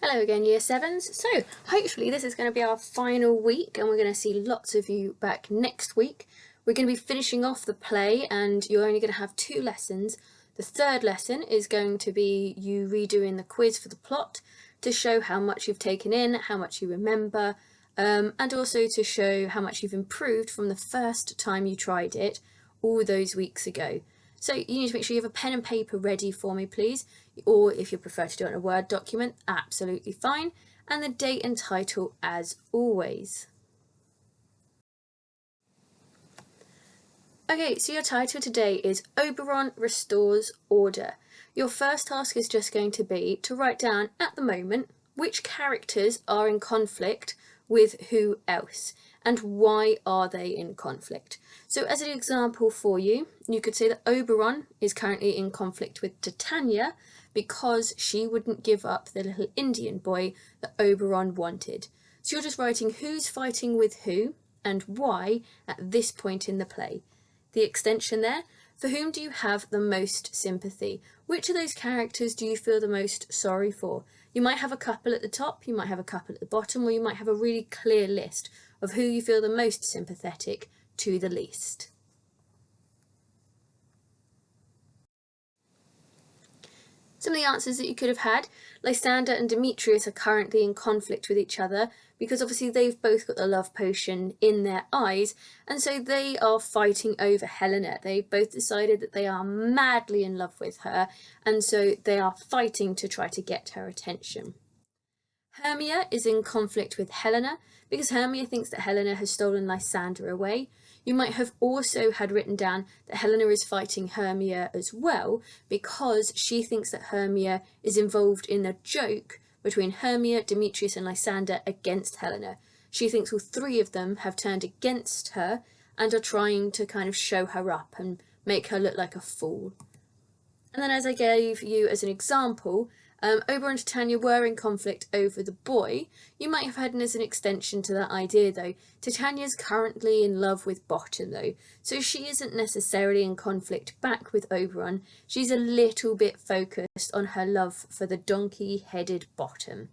Hello again, Year 7s. So, hopefully this is going to be our final week and we're going to see lots of you back next week. We're going to be finishing off the play and you're only going to have 2 lessons. The third lesson is going to be you redoing the quiz for the plot to show how much you've taken in, how much you remember, and also to show how much you've improved from the first time you tried it all those weeks ago. So you need to make sure you have a pen and paper ready for me, please, or if you prefer to do it in a Word document, absolutely fine, and the date and title as always. Okay, so your title today is Oberon Restores Order. Your first task is just going to be to write down, at the moment, which characters are in conflict with who else, and why are they in conflict. So as an example for you, you could say that Oberon is currently in conflict with Titania because she wouldn't give up the little Indian boy that Oberon wanted. So you're just writing who's fighting with who and why at this point in the play. The extension there, for whom do you have the most sympathy? Which of those characters do you feel the most sorry for? You might have a couple at the top, you might have a couple at the bottom, or you might have a really clear list of who you feel the most sympathetic to the least. Some of the answers that you could have had, Lysander and Demetrius are currently in conflict with each other because obviously they've both got the love potion in their eyes, and so they are fighting over Helena. They both decided that they are madly in love with her, and so they are fighting to try to get her attention. Hermia is in conflict with Helena because Hermia thinks that Helena has stolen Lysander away. You might have also had written down that Helena is fighting Hermia as well because she thinks that Hermia is involved in a joke between Hermia, Demetrius and Lysander against Helena. She thinks all 3 of them have turned against her and are trying to kind of show her up and make her look like a fool. And then as I gave you as an example, Oberon and Titania were in conflict over the boy. You might have had as an extension to that idea though. Titania's currently in love with Bottom though, so she isn't necessarily in conflict back with Oberon. She's a little bit focused on her love for the donkey-headed Bottom.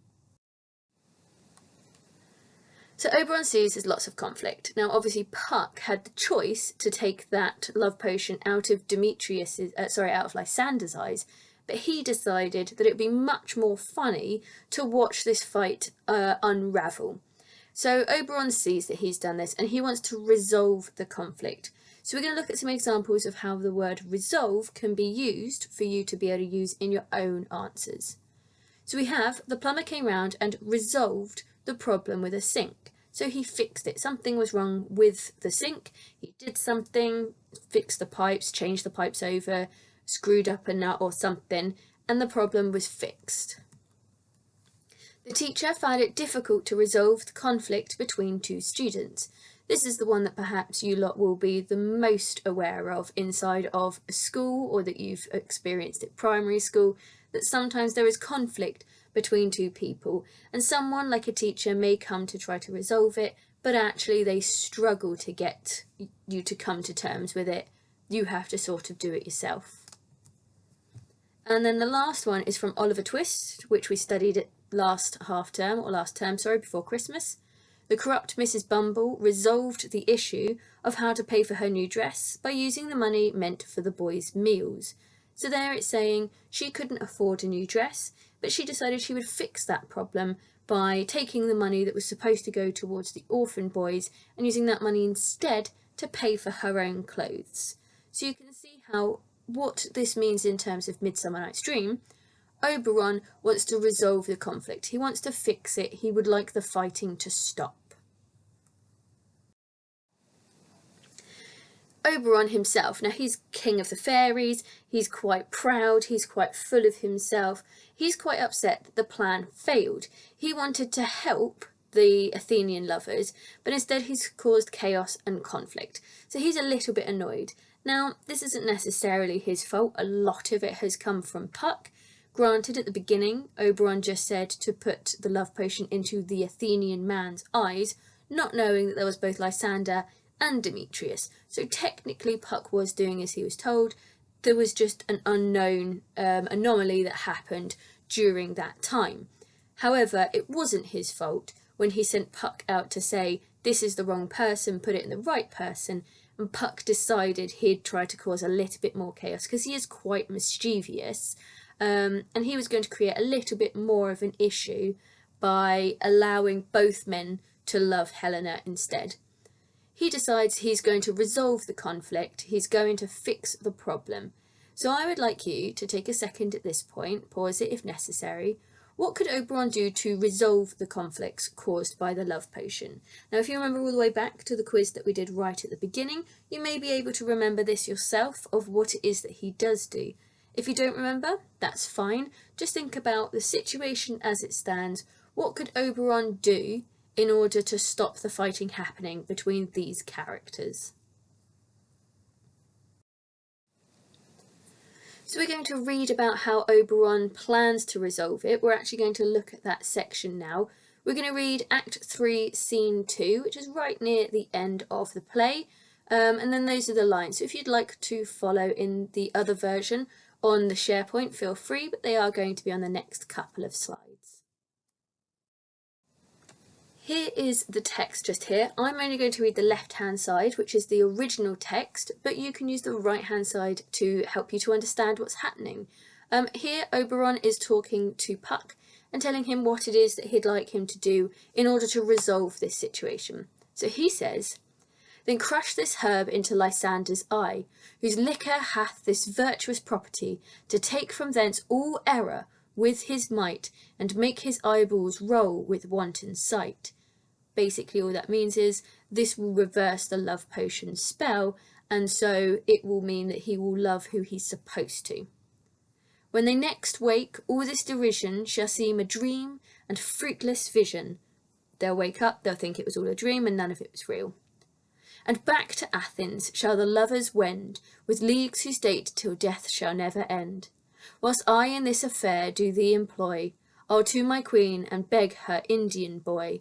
So Oberon sees there's lots of conflict. Now obviously Puck had the choice to take that love potion out of out of Lysander's eyes, but he decided that it would be much more funny to watch this fight unravel. So Oberon sees that he's done this and he wants to resolve the conflict. So we're going to look at some examples of how the word resolve can be used for you to be able to use in your own answers. So we have the plumber came round and resolved the problem with a sink. So he fixed it. Something was wrong with the sink. He did something, fixed the pipes, changed the pipes over, screwed up a nut or something, and the problem was fixed. The teacher found it difficult to resolve the conflict between 2 students. This is the one that perhaps you lot will be the most aware of inside of a school, or that you've experienced at primary school, that sometimes there is conflict between 2 people, and someone like a teacher may come to try to resolve it, but actually they struggle to get you to come to terms with it. You have to sort of do it yourself. And then the last one is from Oliver Twist, which we studied at last term, before Christmas. The corrupt Mrs. Bumble resolved the issue of how to pay for her new dress by using the money meant for the boys' meals. So there it's saying she couldn't afford a new dress, but she decided she would fix that problem by taking the money that was supposed to go towards the orphan boys and using that money instead to pay for her own clothes. So you can see how what this means in terms of Midsummer Night's Dream. Oberon wants to resolve the conflict. He wants to fix it. He would like the fighting to stop. Oberon himself, now he's king of the fairies, he's quite proud, he's quite full of himself, he's quite upset that the plan failed. He wanted to help the Athenian lovers, but instead he's caused chaos and conflict. So he's a little bit annoyed. Now, this isn't necessarily his fault. A lot of it has come from Puck. Granted, at the beginning, Oberon just said to put the love potion into the Athenian man's eyes, not knowing that there was both Lysander and Demetrius. So technically Puck was doing as he was told. There was just an unknown anomaly that happened during that time. However, it wasn't his fault when he sent Puck out to say, this is the wrong person, put it in the right person, and Puck decided he'd try to cause a little bit more chaos because he is quite mischievous, and he was going to create a little bit more of an issue by allowing both men to love Helena instead. He decides he's going to resolve the conflict, he's going to fix the problem. So I would like you to take a second at this point, pause it if necessary. What could Oberon do to resolve the conflicts caused by the love potion? Now, if you remember all the way back to the quiz that we did right at the beginning, you may be able to remember this yourself of what it is that he does do. If you don't remember, that's fine. Just think about the situation as it stands. What could Oberon do in order to stop the fighting happening between these characters? So we're going to read about how Oberon plans to resolve it. We're actually going to look at that section now. We're going to read Act 3, Scene 2, which is right near the end of the play. And then those are the lines. So if you'd like to follow in the other version on the SharePoint, feel free, but they are going to be on the next couple of slides. Here is the text just here. I'm only going to read the left-hand side, which is the original text, but you can use the right-hand side to help you to understand what's happening. Here, Oberon is talking to Puck and telling him what it is that he'd like him to do in order to resolve this situation. So he says, "Then crush this herb into Lysander's eye, whose liquor hath this virtuous property, to take from thence all error with his might, and make his eyeballs roll with wanton sight." Basically all that means is this will reverse the love potion spell, and so it will mean that he will love who he's supposed to. "When they next wake, all this derision shall seem a dream and fruitless vision." They'll wake up, they'll think it was all a dream and none of it was real. "And back to Athens shall the lovers wend, with leagues whose date till death shall never end. Whilst I in this affair do thee employ, I'll to my queen and beg her Indian boy.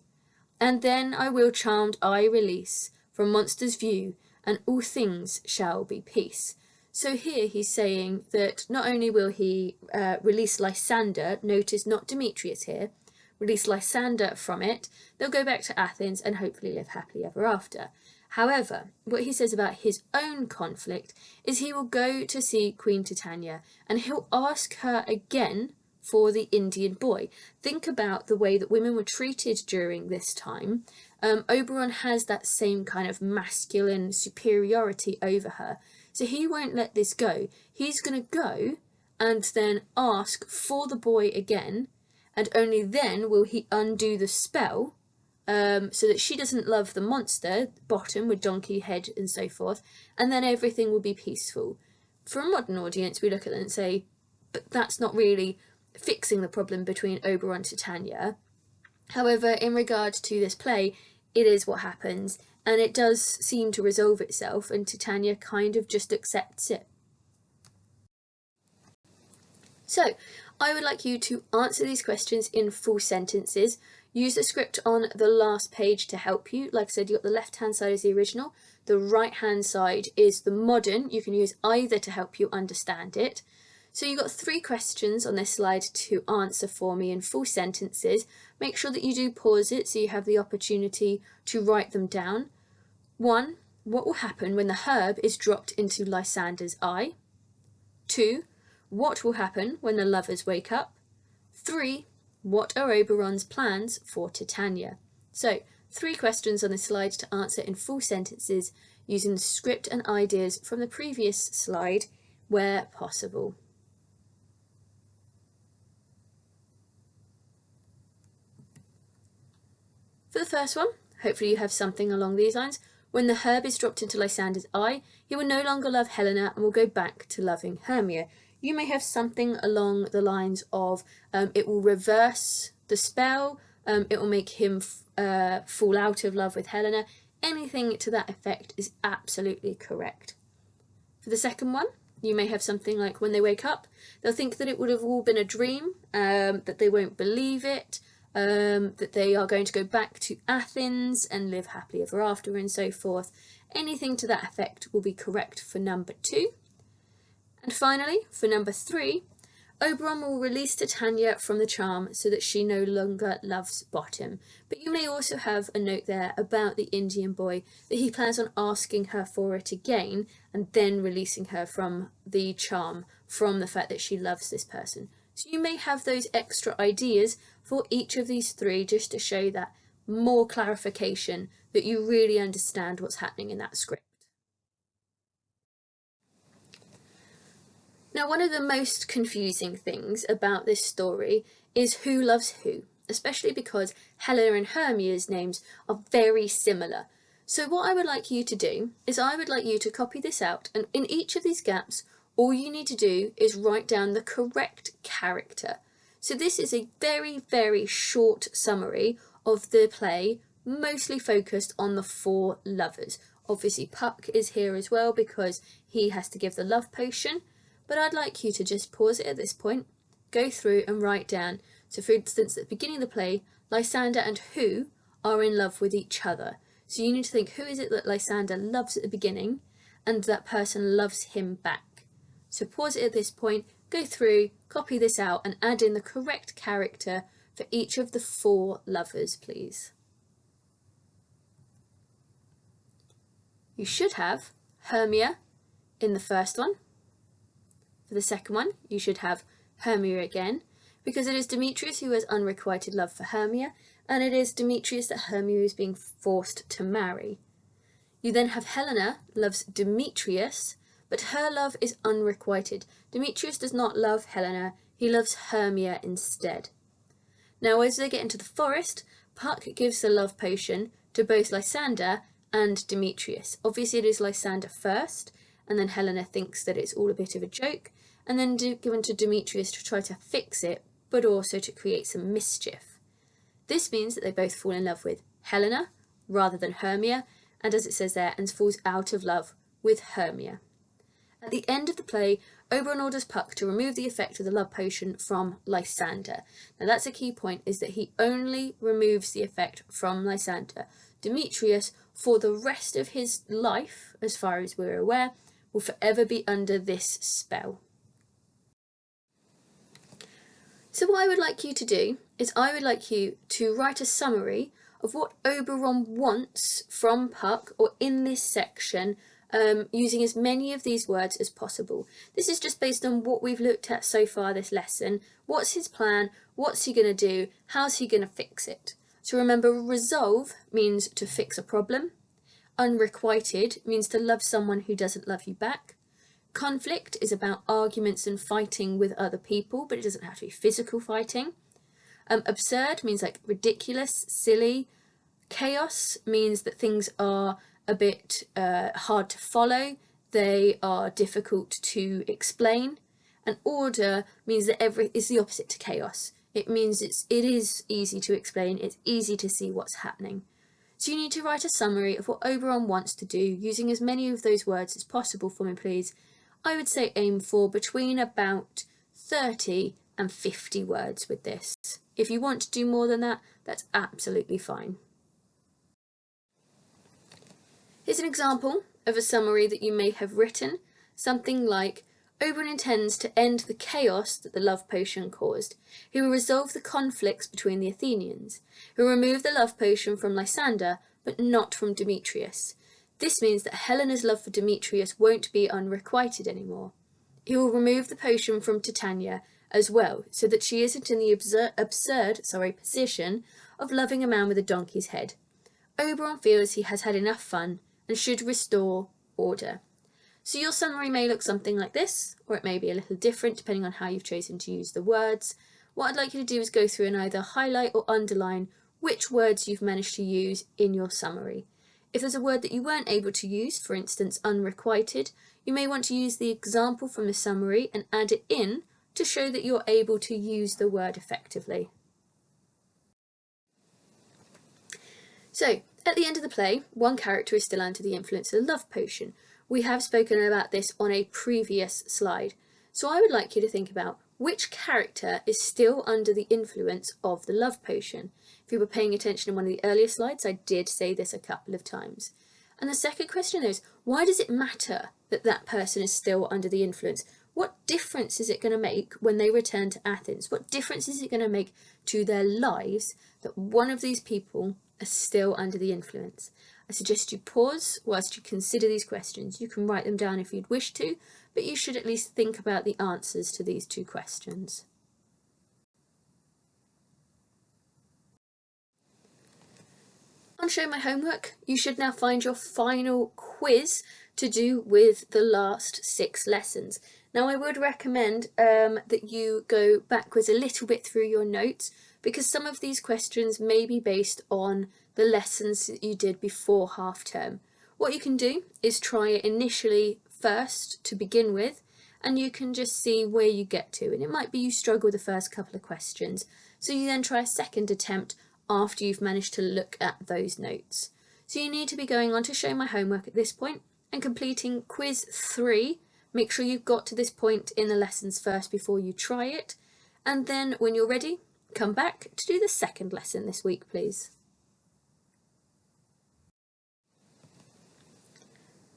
And then I will charmed eye release from monster's view, and all things shall be peace." So here he's saying that not only will he release Lysander, notice not Demetrius here, release Lysander from it, they'll go back to Athens and hopefully live happily ever after. However, what he says about his own conflict is he will go to see Queen Titania and he'll ask her again for the Indian boy. Think about the way that women were treated during this time. Oberon has that same kind of masculine superiority over her. So he won't let this go. He's going to go and then ask for the boy again, and only then will he undo the spell so that she doesn't love the monster, bottom with donkey head and so forth, and then everything will be peaceful. For a modern audience, we look at it and say, but that's not really fixing the problem between Oberon and Titania. However, in regard to this play, it is what happens, and it does seem to resolve itself, and Titania kind of just accepts it. So, I would like you to answer these questions in full sentences. Use the script on the last page to help you. Like I said, you've got the left-hand side is the original, the right-hand side is the modern. You can use either to help you understand it. So you've got 3 questions on this slide to answer for me in full sentences. Make sure that you do pause it so you have the opportunity to write them down. 1. What will happen when the herb is dropped into Lysander's eye? 2. What will happen when the lovers wake up? 3. What are Oberon's plans for Titania? So, 3 questions on this slide to answer in full sentences using the script and ideas from the previous slide where possible. For the first one, hopefully you have something along these lines. When the herb is dropped into Lysander's eye, he will no longer love Helena and will go back to loving Hermia. You may have something along the lines of it will reverse the spell, it will make him fall out of love with Helena. Anything to that effect is absolutely correct. For the second one, you may have something like when they wake up, they'll think that it would have all been a dream, that they won't believe it, that they are going to go back to Athens and live happily ever after and so forth. Anything to that effect will be correct for number 2. And finally, for number 3, Oberon will release Titania from the charm so that she no longer loves Bottom. But you may also have a note there about the Indian boy that he plans on asking her for it again and then releasing her from the charm from the fact that she loves this person. So you may have those extra ideas for each of these three just to show that more clarification that you really understand what's happening in that script. Now, one of the most confusing things about this story is who loves who, especially because Helena and Hermia's names are very similar. So what I would like you to do is I would like you to copy this out, and in each of these gaps, all you need to do is write down the correct character. So this is a very, very short summary of the play, mostly focused on the four lovers. Obviously, Puck is here as well because he has to give the love potion. But I'd like you to just pause it at this point, go through and write down. So for instance, at the beginning of the play, Lysander and who are in love with each other. So you need to think, who is it that Lysander loves at the beginning and that person loves him back. So pause it at this point, go through, copy this out and add in the correct character for each of the four lovers, please. You should have Hermia in the first one. For the second one, you should have Hermia again, because it is Demetrius who has unrequited love for Hermia, and it is Demetrius that Hermia is being forced to marry. You then have Helena loves Demetrius, but her love is unrequited. Demetrius does not love Helena, he loves Hermia instead. Now, as they get into the forest, Puck gives the love potion to both Lysander and Demetrius. Obviously, it is Lysander first, and then Helena thinks that it's all a bit of a joke, and then given to Demetrius to try to fix it, but also to create some mischief. This means that they both fall in love with Helena rather than Hermia, and as it says there, and falls out of love with Hermia. At the end of the play, Oberon orders Puck to remove the effect of the love potion from Lysander. Now that's a key point, is that he only removes the effect from Lysander. Demetrius, for the rest of his life, as far as we're aware, will forever be under this spell. So what I would like you to do is I would like you to write a summary of what Oberon wants from Puck, or in this section, using as many of these words as possible. This is just based on what we've looked at so far this lesson. What's his plan? What's he going to do? How's he going to fix it? So remember, resolve means to fix a problem. Unrequited means to love someone who doesn't love you back. Conflict is about arguments and fighting with other people, but it doesn't have to be physical fighting. Absurd means like ridiculous, silly. Chaos means that things are a bit hard to follow. They are difficult to explain. And order means that is the opposite to chaos. It means it is easy to explain. It's easy to see what's happening. So you need to write a summary of what Oberon wants to do, using as many of those words as possible for me, please. I would say aim for between about 30 and 50 words with this. If you want to do more than that, that's absolutely fine. Here's an example of a summary that you may have written, something like, Oberon intends to end the chaos that the love potion caused. He will resolve the conflicts between the Athenians. He will remove the love potion from Lysander, but not from Demetrius. This means that Helena's love for Demetrius won't be unrequited anymore. He will remove the potion from Titania as well, so that she isn't in the absurd position of loving a man with a donkey's head. Oberon feels he has had enough fun and should restore order. So your summary may look something like this, or it may be a little different depending on how you've chosen to use the words. What I'd like you to do is go through and either highlight or underline which words you've managed to use in your summary. If there's a word that you weren't able to use, for instance unrequited, you may want to use the example from the summary and add it in to show that you're able to use the word effectively. So, at the end of the play, one character is still under the influence of the love potion. We have spoken about this on a previous slide. So I would like you to think about which character is still under the influence of the love potion. If you were paying attention in one of the earlier slides, I did say this a couple of times. And the second question is, why does it matter that that person is still under the influence? What difference is it going to make when they return to Athens? What difference is it going to make to their lives that one of these people is still under the influence? I suggest you pause whilst you consider these questions. You can write them down if you'd wish to, but you should at least think about the answers to these two questions. On Show My Homework, you should now find your final quiz to do with the last 6 lessons. Now, I would recommend that you go backwards a little bit through your notes, because some of these questions may be based on the lessons that you did before half term. What you can do is try it initially first to begin with, and you can just see where you get to. And it might be you struggle with the first couple of questions, so you then try a second attempt after you've managed to look at those notes. So you need to be going on to Show My Homework at this point and completing quiz 3. Make sure you've got to this point in the lessons first before you try it. And then when you're ready, come back to do the second lesson this week, please.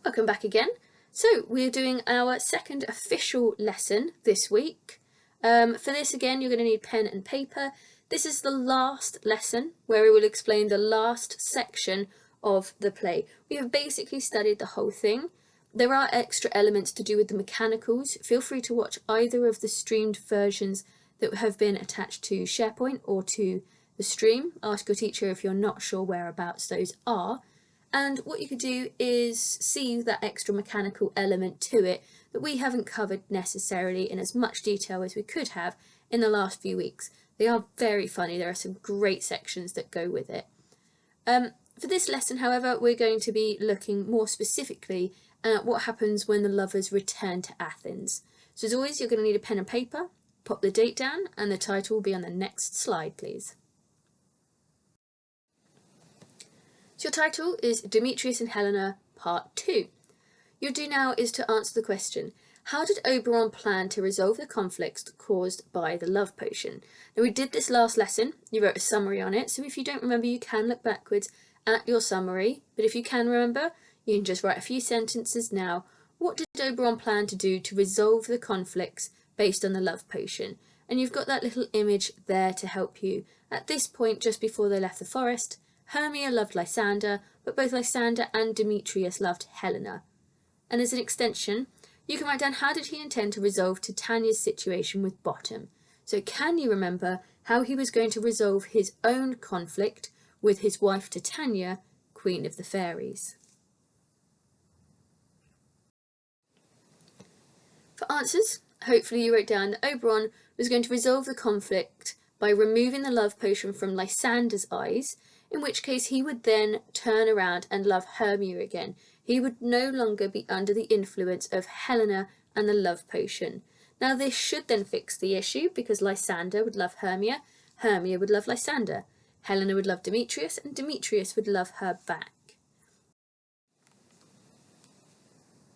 Welcome back again. So we're doing our second official lesson this week. For this again, you're going to need pen and paper. This is the last lesson where we will explain the last section of the play. We have basically studied the whole thing. There are extra elements to do with the mechanicals. Feel free to watch either of the streamed versions that have been attached to SharePoint or to the stream. Ask your teacher if you're not sure whereabouts those are. And what you could do is see that extra mechanical element to it that we haven't covered necessarily in as much detail as we could have in the last few weeks. They are very funny. There are some great sections that go with it. For this lesson, however, we're going to be looking more specifically at what happens when the lovers return to Athens. So as always, you're going to need a pen and paper. Pop the date down, and the title will be on the next slide, please. So your title is Demetrius and Helena, Part 2. Your do now is to answer the question, how did Oberon plan to resolve the conflicts caused by the love potion? Now, we did this last lesson. You wrote a summary on it, so if you don't remember, you can look backwards at your summary, but if you can remember, you can just write a few sentences now. What did Oberon plan to do to resolve the conflicts based on the love potion? And you've got that little image there to help you. At this point, just before they left the forest, Hermia loved Lysander, but both Lysander and Demetrius loved Helena. And as an extension, you can write down, how did he intend to resolve Titania's situation with Bottom? So can you remember how he was going to resolve his own conflict with his wife Titania, Queen of the Fairies? For answers, hopefully you wrote down that Oberon was going to resolve the conflict by removing the love potion from Lysander's eyes, in which case he would then turn around and love Hermia again. He would no longer be under the influence of Helena and the love potion. Now this should then fix the issue, because Lysander would love Hermia, Hermia would love Lysander, Helena would love Demetrius, and Demetrius would love her back.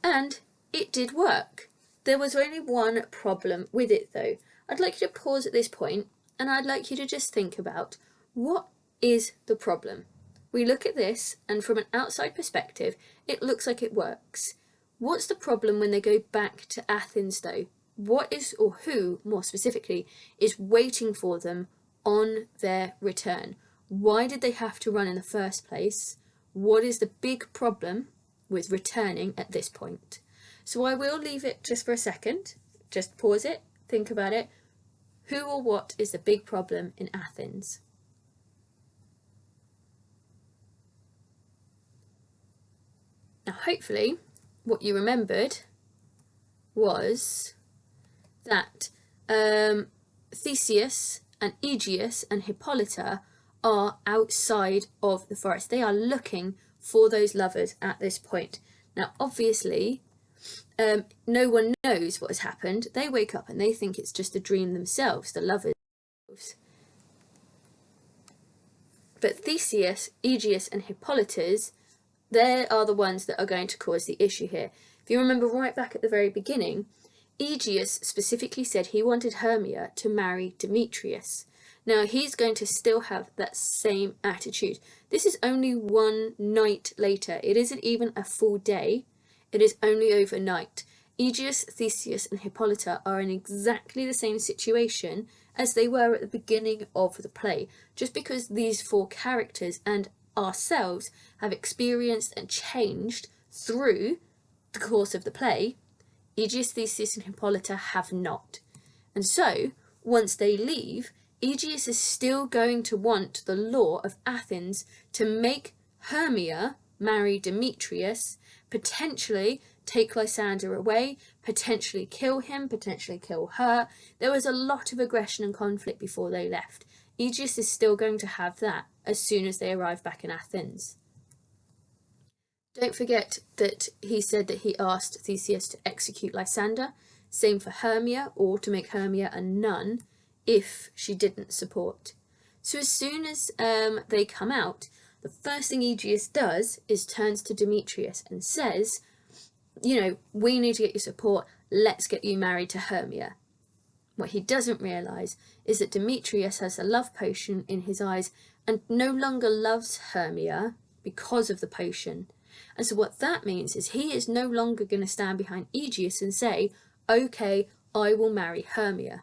And it did work. There was only one problem with it though. I'd like you to pause at this point, and I'd like you to just think about, what is the problem? We look at this, and from an outside perspective, it looks like it works. What's the problem when they go back to Athens though? What is, or who, more specifically, is waiting for them on their return? Why did they have to run in the first place? What is the big problem with returning at this point? So I will leave it just for a second. Just pause it, think about it. Who or what is the big problem in Athens? Now, hopefully, what you remembered was that Theseus and Aegeus and Hippolyta are outside of the forest. They are looking for those lovers at this point. Now, obviously, no one knows what has happened. They wake up and they think it's just a dream themselves, the lovers. But Theseus, Aegeus and Hippolytus, they are the ones that are going to cause the issue here. If you remember right back at the very beginning, Aegeus specifically said he wanted Hermia to marry Demetrius. Now he's going to still have that same attitude. This is only one night later. It isn't even a full day. It is only overnight. Aegeus, Theseus and Hippolyta are in exactly the same situation as they were at the beginning of the play, just because these four characters and ourselves have experienced and changed through the course of the play. Aegeus, Theseus and Hippolyta have not. And so, once they leave, Aegeus is still going to want the law of Athens to make Hermia marry Demetrius, potentially take Lysander away, potentially kill him, potentially kill her. There was a lot of aggression and conflict before they left. Aegeus is still going to have that as soon as they arrive back in Athens. Don't forget that he said that he asked Theseus to execute Lysander, same for Hermia, or to make Hermia a nun if she didn't support. So as soon as they come out, the first thing Aegeus does is turns to Demetrius and says, you know, we need to get your support, let's get you married to Hermia. What he doesn't realise is that Demetrius has a love potion in his eyes and no longer loves Hermia because of the potion. And so what that means is he is no longer going to stand behind Aegeus and say, okay, I will marry Hermia.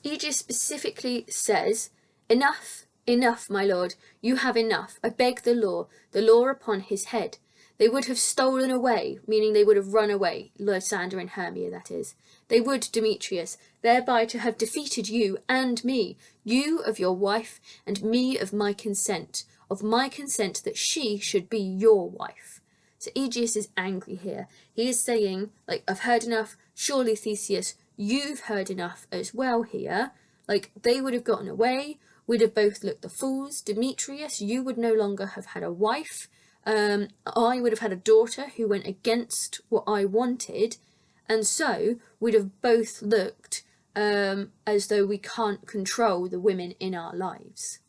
Aegeus specifically says, enough, enough, my lord, you have enough, I beg the law upon his head. They would have stolen away, meaning they would have run away, Lysander and Hermia, that is. They would, Demetrius, thereby to have defeated you and me, you of your wife, and me of my consent that she should be your wife. So Aegeus is angry here. He is saying, like, I've heard enough, surely Theseus, you've heard enough as well here. Like, they would have gotten away, we'd have both looked the fools. Demetrius, you would no longer have had a wife. I would have had a daughter who went against what I wanted, and so we'd have both looked as though we can't control the women in our lives.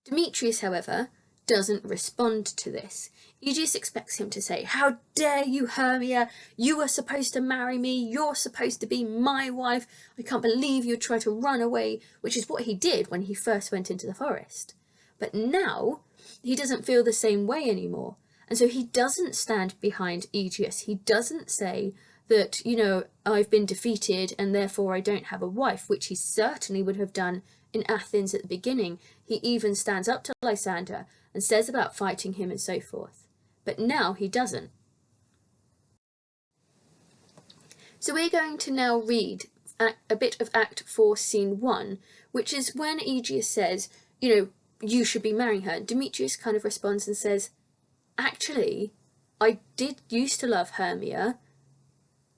Demetrius, however, doesn't respond to this. Aegeus expects him to say, how dare you, Hermia? You were supposed to marry me. You're supposed to be my wife. I can't believe you try to run away, which is what he did when he first went into the forest. But now he doesn't feel the same way anymore. And so he doesn't stand behind Aegeus. He doesn't say that, you know, I've been defeated and therefore I don't have a wife, which he certainly would have done in Athens at the beginning. He even stands up to Lysander and says about fighting him and so forth. But now he doesn't. So we're going to now read a bit of Act 4, Scene 1, which is when Aegeus says, you know, you should be marrying her. And Demetrius kind of responds and says, actually, I did used to love Hermia,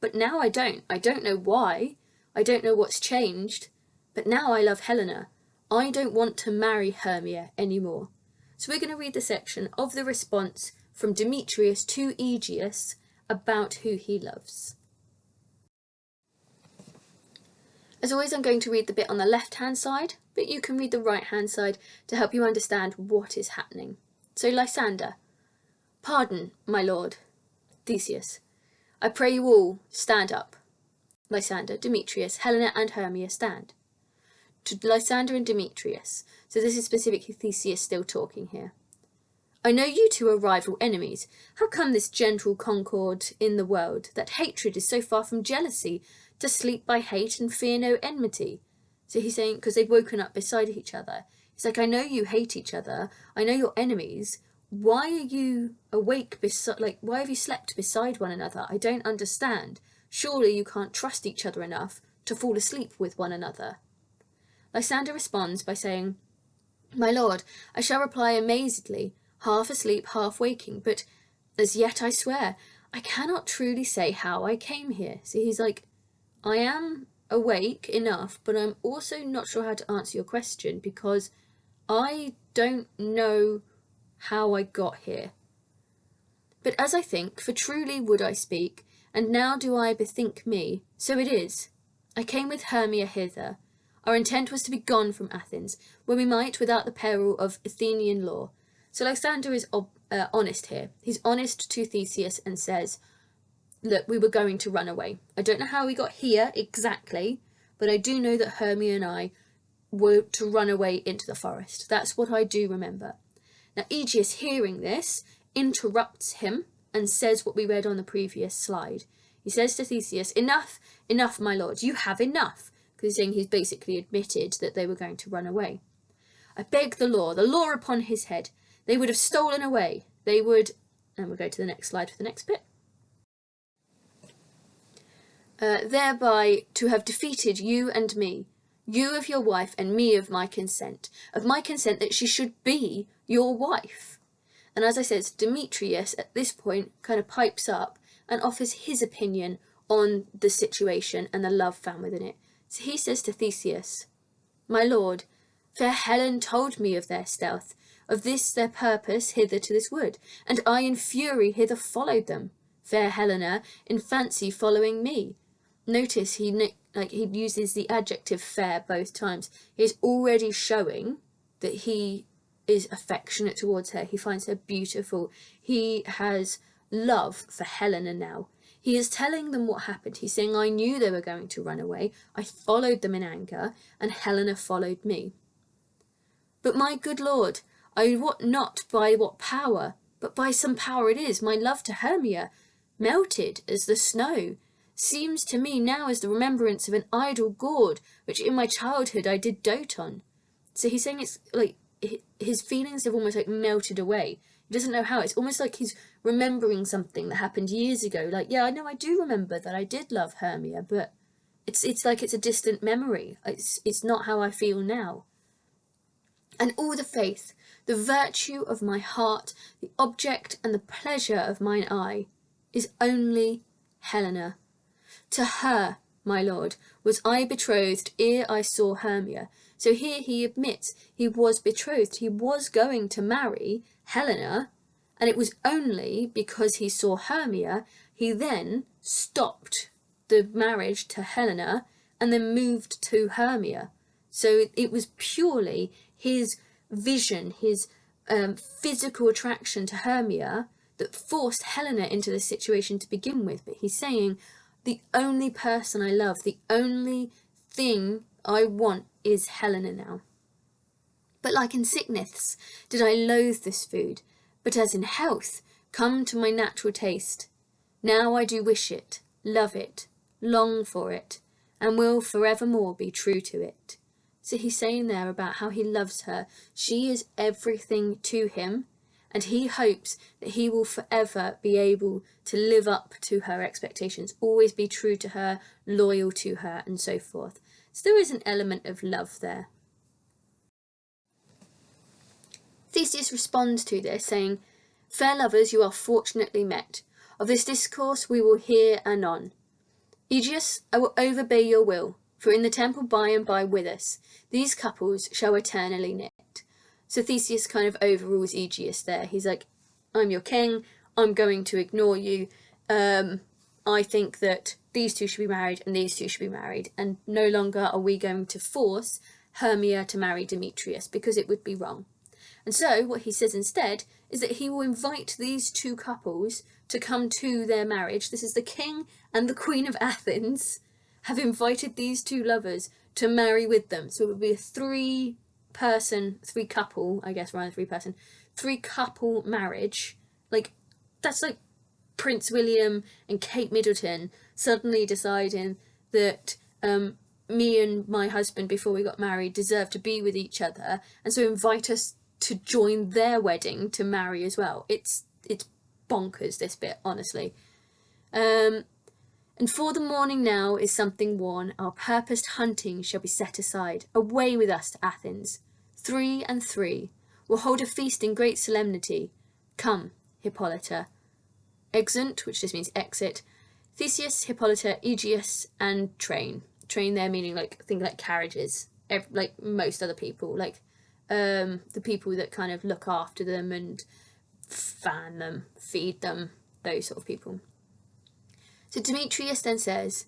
but now I don't. I don't know why. I don't know what's changed, but now I love Helena. I don't want to marry Hermia anymore. So we're going to read the section of the response from Demetrius to Aegeus about who he loves. As always, I'm going to read the bit on the left-hand side, but you can read the right-hand side to help you understand what is happening. So Lysander, pardon, my lord. Theseus, I pray you all, stand up. Lysander, Demetrius, Helena and Hermia stand. To Lysander and Demetrius, so this is specifically Theseus still talking here. I know you two are rival enemies. How come this gentle concord in the world, that hatred is so far from jealousy, to sleep by hate and fear no enmity? So he's saying, because they've woken up beside each other. He's like, I know you hate each other. I know you're enemies. Why are you awake why have you slept beside one another? I don't understand. Surely you can't trust each other enough to fall asleep with one another. Lysander responds by saying, my lord, I shall reply amazedly, half asleep, half waking, but as yet I swear, I cannot truly say how I came here. So he's like, I am awake enough, but I'm also not sure how to answer your question because I don't know how I got here. But as I think, for truly would I speak, and now do I bethink me, so it is. I came with Hermia hither. Our intent was to be gone from Athens, where we might without the peril of Athenian law. So Lysander is honest here. He's honest to Theseus and says, look, we were going to run away. I don't know how we got here exactly, but I do know that Hermia and I were to run away into the forest. That's what I do remember. Now Aegeus, hearing this, interrupts him and says what we read on the previous slide. He says to Theseus, "Enough, enough, my lord, you have enough," because he's basically admitted that they were going to run away. "I beg the law upon his head. They would have stolen away. They would," and we'll go to the next slide for the next bit. "Thereby to have defeated you and me, you of your wife and me of my consent that she should be your wife." And as I said, Demetrius at this point kind of pipes up and offers his opinion on the situation and the love found within it. So he says to Theseus, "My lord, fair Helen told me of their stealth, of this their purpose hither to this wood, and I in fury hither followed them, fair Helena in fancy following me." Notice he uses the adjective fair both times. He's already showing that he is affectionate towards her. He finds her beautiful. He has love for Helena now. He is telling them what happened. He's saying, "I knew they were going to run away. I followed them in anger, and Helena followed me. But my good lord, I wot not by what power, but by some power it is, my love to Hermia, melted as the snow, seems to me now as the remembrance of an idle gaud, which in my childhood I did dote on." So he's saying it's like his feelings have almost like melted away. He doesn't know how. It's almost like he's remembering something that happened years ago. Like, yeah, I know, I do remember that I did love Hermia, but it's like it's a distant memory. It's not how I feel now. "And all the faith, the virtue of my heart, the object and the pleasure of mine eye, is only Helena. To her, my lord, was I betrothed ere I saw Hermia." So here he admits he was betrothed. He was going to marry Helena, and it was only because he saw Hermia he then stopped the marriage to Helena and then moved to Hermia. So it was purely his vision, his physical attraction to Hermia that forced Helena into this situation to begin with. But he's saying, the only person I love, the only thing I want is Helena now. "But like in sickness did I loathe this food, but as in health come to my natural taste. Now I do wish it, love it, long for it, and will forevermore be true to it." So he's saying there about how he loves her. She is everything to him, and he hopes that he will forever be able to live up to her expectations, always be true to her, loyal to her, and so forth. So there is an element of love there. Theseus responds to this, saying, "Fair lovers, you are fortunately met. Of this discourse we will hear anon. Aegeus, I will obey your will, for in the temple by and by with us, these couples shall eternally knit." So Theseus kind of overrules Aegeus there. He's like, "I'm your king, I'm going to ignore you. I think that these two should be married and these two should be married, and no longer are we going to force Hermia to marry Demetrius, because it would be wrong." And so what he says instead is that he will invite these two couples to come to their marriage. This is the king and the queen of Athens have invited these two lovers to marry with them. So it would be a three couple marriage. Like, that's like Prince William and Kate Middleton suddenly deciding that me and my husband before we got married deserve to be with each other, and so invite us to join their wedding to marry as well. It's bonkers, this bit, honestly. "And for the morning now is something worn, our purposed hunting shall be set aside. Away with us to Athens. 3 and 3. We'll hold a feast in great solemnity. Come, Hippolyta." Exeunt, which just means exit. Theseus, Hippolyta, Aegeus, and train. Train there meaning think like carriages. Like most other people, like the people that kind of look after them and fan them, feed them, those sort of people. So Demetrius then says,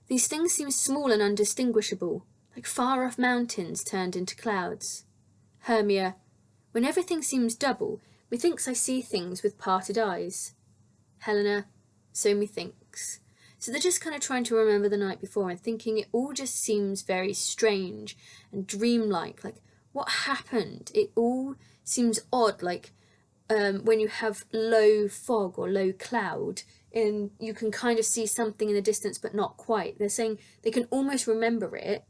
"These things seem small and undistinguishable, like far-off mountains turned into clouds. Hermia, when everything seems double, methinks I see things with parted eyes. Helena, so methinks." So they're just kind of trying to remember the night before and thinking it all just seems very strange and dreamlike. Like, what happened? It all seems odd, like when you have low fog or low cloud, and you can kind of see something in the distance but not quite. They're saying they can almost remember it,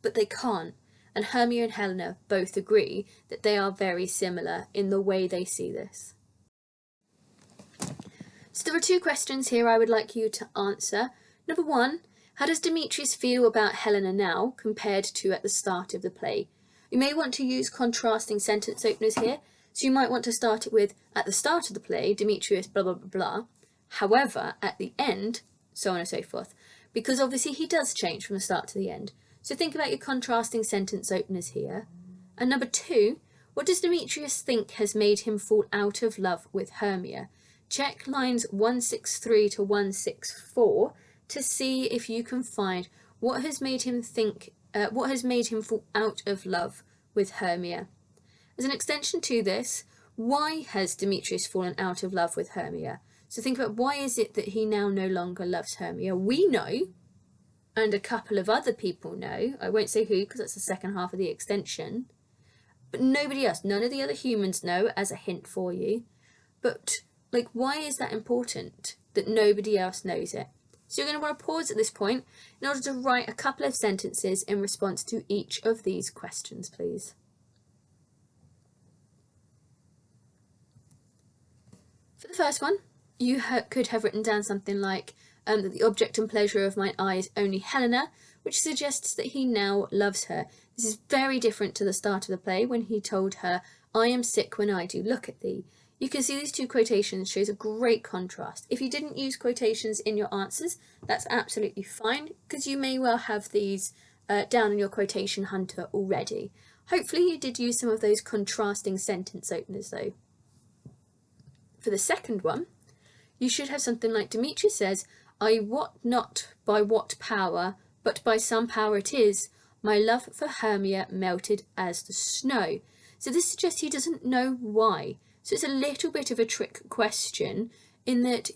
but they can't. And Hermia and Helena both agree that they are very similar in the way they see this. So there are two questions here I would like you to answer. Number one, how does Demetrius feel about Helena now compared to at the start of the play? You may want to use contrasting sentence openers here, so you might want to start it with, at the start of the play, Demetrius blah blah blah blah. However, at the end, so on and so forth, because obviously he does change from the start to the end. So think about your contrasting sentence openers here. And number two, what does Demetrius think has made him fall out of love with Hermia? Check lines 163 to 164 to see if you can find what has made him fall out of love with Hermia. As an extension to this, why has Demetrius fallen out of love with Hermia? So think about, why is it that he now no longer loves Hermia? We know, and a couple of other people know, I won't say who because that's the second half of the extension, but nobody else, none of the other humans know, as a hint for you. But like, why is that important that nobody else knows it? So you're going to want to pause at this point in order to write a couple of sentences in response to each of these questions, please. For the first one, you could have written down something like that the object and pleasure of mine eye is only Helena, which suggests that he now loves her. This is very different to the start of the play when he told her, I am sick when I do look at thee. You can see these two quotations shows a great contrast. If you didn't use quotations in your answers, that's absolutely fine, because you may well have these down in your quotation hunter already. Hopefully you did use some of those contrasting sentence openers though. For the second one, you should have something like, Demetrius says, I wot not by what power, but by some power it is, my love for Hermia melted as the snow. So this suggests he doesn't know why. So it's a little bit of a trick question in that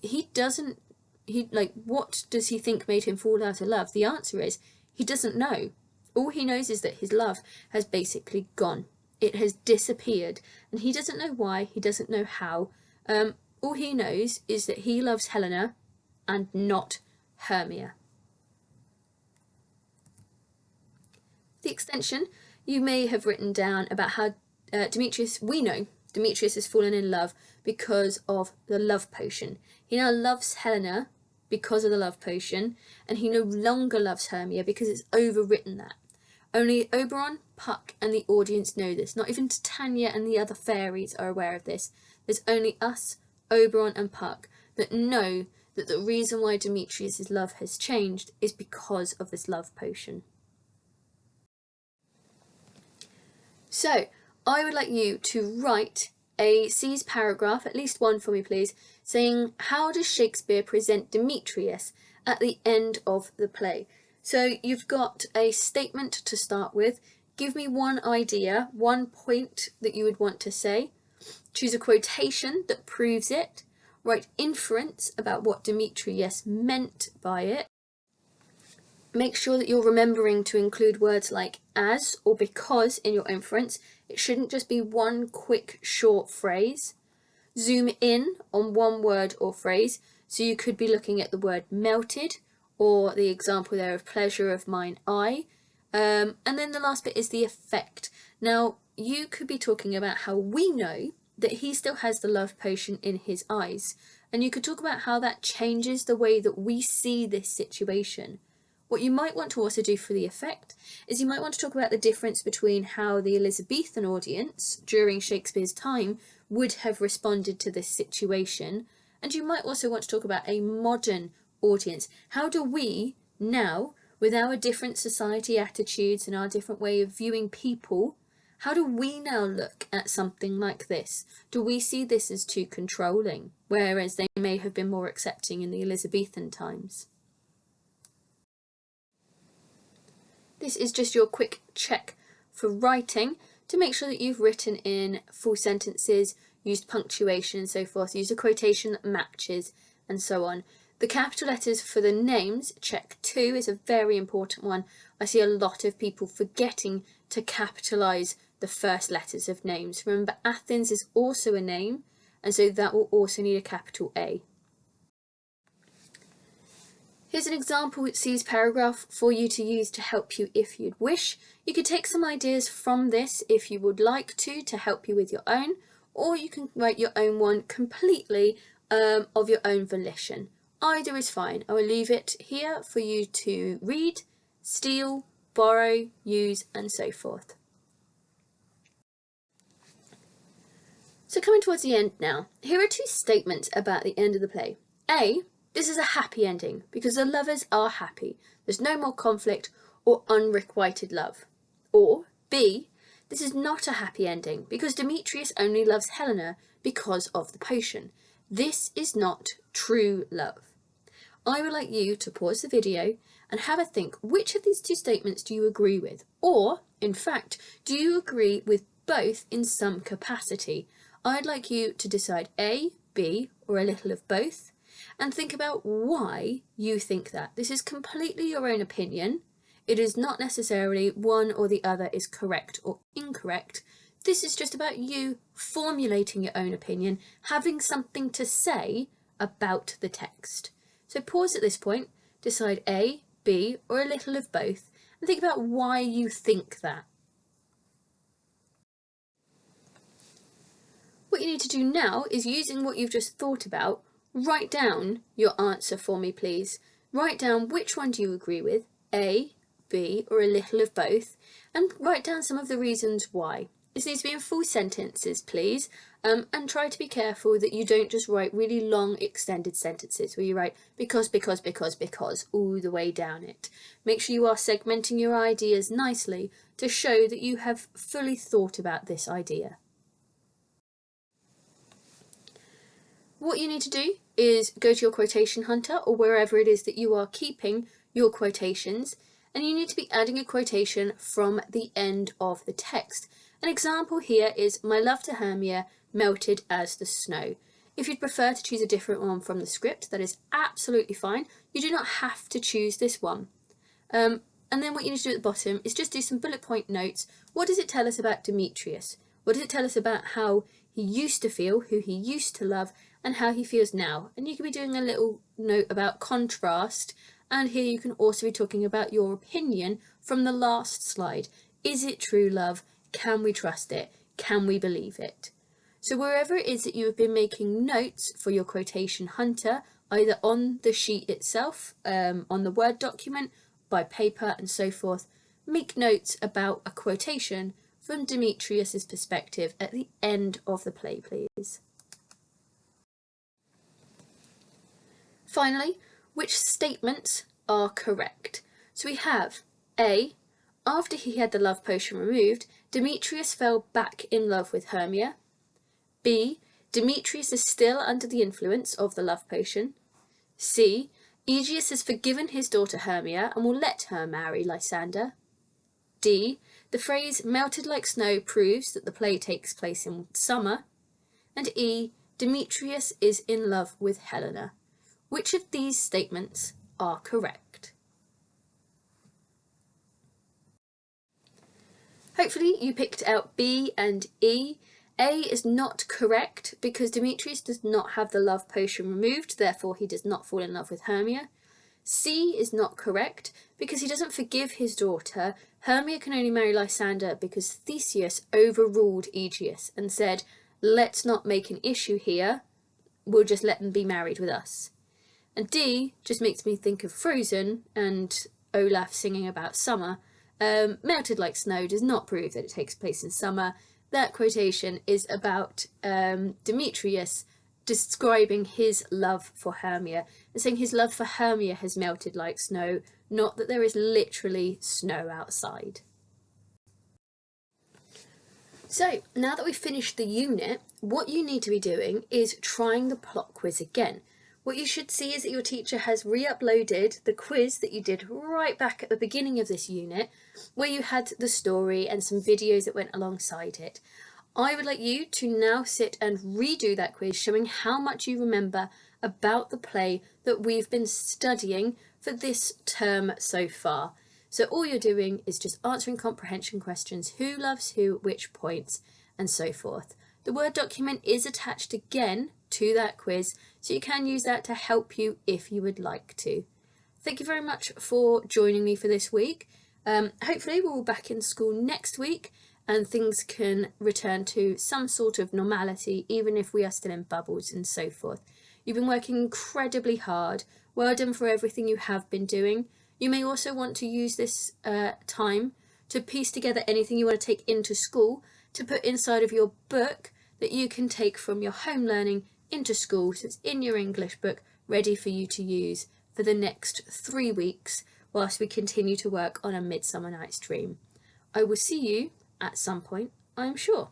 what does he think made him fall out of love? The answer is, he doesn't know. All he knows is that his love has basically gone. It has disappeared, and he doesn't know why, he doesn't know how. All he knows is that he loves Helena and not Hermia. The extension, you may have written down about how we know Demetrius has fallen in love because of the love potion. He now loves Helena because of the love potion, and he no longer loves Hermia because it's overwritten that. Only Oberon, Puck and the audience know this. Not even Titania and the other fairies are aware of this. There's only us, Oberon and Puck, that know that the reason why Demetrius' love has changed is because of this love potion. So, I would like you to write a C's paragraph, at least one for me please, saying how does Shakespeare present Demetrius at the end of the play. So you've got a statement to start with. Give me one idea, one point that you would want to say. Choose a quotation that proves it. Write inference about what Demetrius meant by it. Make sure that you're remembering to include words like as or because in your inference. It shouldn't just be one quick short phrase. Zoom in on one word or phrase. So you could be looking at the word melted, or the example there of pleasure of mine eye. And then the last bit is the effect. Now, you could be talking about how we know that he still has the love potion in his eyes. And you could talk about how that changes the way that we see this situation. What you might want to also do for the effect is you might want to talk about the difference between how the Elizabethan audience during Shakespeare's time would have responded to this situation. And you might also want to talk about a modern audience. How do we now, with our different society attitudes and our different way of viewing people, how do we now look at something like this? Do we see this as too controlling, whereas they may have been more accepting in the Elizabethan times? This is just your quick check for writing to make sure that you've written in full sentences, used punctuation and so forth, used a quotation that matches and so on. The capital letters for the names, check 2 is a very important one. I see a lot of people forgetting to capitalise the first letters of names. Remember, Athens is also a name, and so that will also need a capital A. Here's an example C's paragraph for you to use to help you if you'd wish. You could take some ideas from this if you would like to help you with your own, or you can write your own one completely of your own volition. Either is fine. I will leave it here for you to read, steal, borrow, use, and so forth. So coming towards the end now, here are two statements about the end of the play. A, this is a happy ending because the lovers are happy. There's no more conflict or unrequited love. Or B, this is not a happy ending because Demetrius only loves Helena because of the potion. This is not true love. I would like you to pause the video and have a think, which of these two statements do you agree with? Or, in fact, do you agree with both in some capacity? I'd like you to decide A, B, or a little of both, and think about why you think that. This is completely your own opinion. It is not necessarily one or the other is correct or incorrect. This is just about you formulating your own opinion, having something to say about the text. So pause at this point, decide A, B, or a little of both, and think about why you think that. What you need to do now is, using what you've just thought about, write down your answer for me, please. Write down which one do you agree with, A, B, or a little of both, and write down some of the reasons why. This needs to be in full sentences, please, and try to be careful that you don't just write really long extended sentences where you write because all the way down it. Make sure you are segmenting your ideas nicely to show that you have fully thought about this idea. What you need to do is go to your quotation hunter or wherever it is that you are keeping your quotations, and you need to be adding a quotation from the end of the text. An example here is, "My love to Hermia melted as the snow." If you'd prefer to choose a different one from the script, that is absolutely fine. You do not have to choose this one. And then what you need to do at the bottom is just do some bullet point notes. What does it tell us about Demetrius? What does it tell us about how he used to feel, who he used to love, and how he feels now? And you can be doing a little note about contrast, and here you can also be talking about your opinion from the last slide. Is it true love? Can we trust it? Can we believe it? So wherever it is that you have been making notes for your quotation hunter, either on the sheet itself, on the Word document, by paper and so forth, make notes about a quotation from Demetrius's perspective at the end of the play, please. Finally, which statements are correct? So we have A, after he had the love potion removed, Demetrius fell back in love with Hermia. B, Demetrius is still under the influence of the love potion. C, Aegeus has forgiven his daughter Hermia and will let her marry Lysander. D, the phrase melted like snow proves that the play takes place in summer. And E, Demetrius is in love with Helena. Which of these statements are correct? Hopefully you picked out B and E. A is not correct because Demetrius does not have the love potion removed, therefore he does not fall in love with Hermia. C is not correct because he doesn't forgive his daughter. Hermia can only marry Lysander because Theseus overruled Aegeus and said, let's not make an issue here, we'll just let them be married with us. And D just makes me think of Frozen and Olaf singing about summer. Melted like snow does not prove that it takes place in summer. That quotation is about Demetrius describing his love for Hermia and saying his love for Hermia has melted like snow, not that there is literally snow outside. So now that we've finished the unit, what you need to be doing is trying the plot quiz again. What you should see is that your teacher has re-uploaded the quiz that you did right back at the beginning of this unit, where you had the story and some videos that went alongside it. I would like you to now sit and redo that quiz, showing how much you remember about the play that we've been studying for this term so far. So all you're doing is just answering comprehension questions, who loves who, which points, and so forth. The Word document is attached again to that quiz, so you can use that to help you if you would like to. Thank you very much for joining me for this week. Hopefully we're all back in school next week and things can return to some sort of normality, even if we are still in bubbles and so forth. You've been working incredibly hard. Well done for everything you have been doing. You may also want to use this time to piece together anything you want to take into school to put inside of your book that you can take from your home learning into school, so it's in your English book, ready for you to use for the next 3 weeks whilst we continue to work on A Midsummer Night's Dream. I will see you at some point, I'm sure.